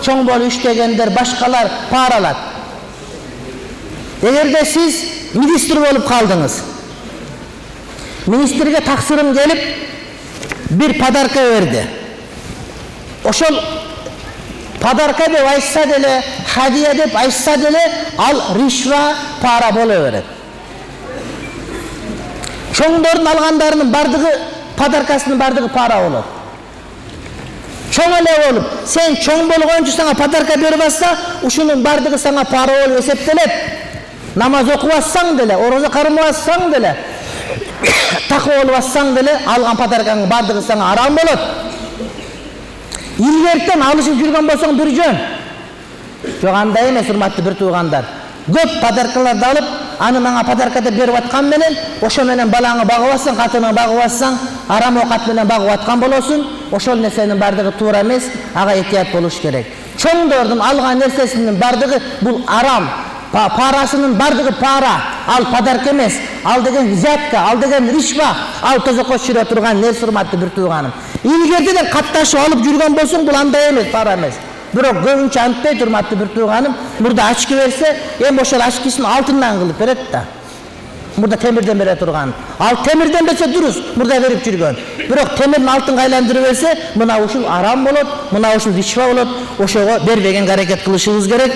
чоң болуп иштегендер, башкалар пара алат. Эгерде сиз министр болуп калдыңыз, министрге таксырым келип бир подарка берди. Ошол подарка деп айтса деле, хадия деп айтса деле, ал ришва, пара боло берет. Чоңдордун алгандарынын бардыгы, подаркасынын бардыгы пара болот. Чоң эле болуп, сен чоң болгончу сага подарка берип атса, ушунун бардыгы сага пара болуп эсептелет. Намаз окуп атсаң деле, орозо кармап атсаң деле, таква болуп атсаң деле, алган подаркаңдын бардыгы сага арам болот. Илгертен алышып жүргөн болсоң бир жөн. Жок, андай эмес, урматтуу бир туугандар. Көп подаркаларды алып, аны мага подарка деп берип аткан менен, ошо менен балаңы багып атсаң, катының багып атсаң, арам оокат менен багып аткан болосуң. Ошол нерсенин бардыгы туура эмес, ага этият болуш керек. Чоңдордун алган нерсесинин бардыгы бул арам. Парасынын бардыгы пара, ал подарка эмес, ал деген взятка, ал деген ришва, ал тозокко түшүрө турган нерсе, урматтуу бир тууганым. Илгертеден катташып алып жүргөн болсоң, бул андай эмес, пара эмес. Бирок көбүнчө антпейт, урматтуу бир тууганым. Мурда ачки берсе, эми ошол ачкысын алтындан кылып берет да. Мурда темирден бере турган. Ал темирден берсе дурус, мурда берип жүргөн. Бирок темирин алтынга айландырып берсе, мына ушул арам болот, мына ушул ришва болот. Ошого бербегенге аракет кылышыбыз керек.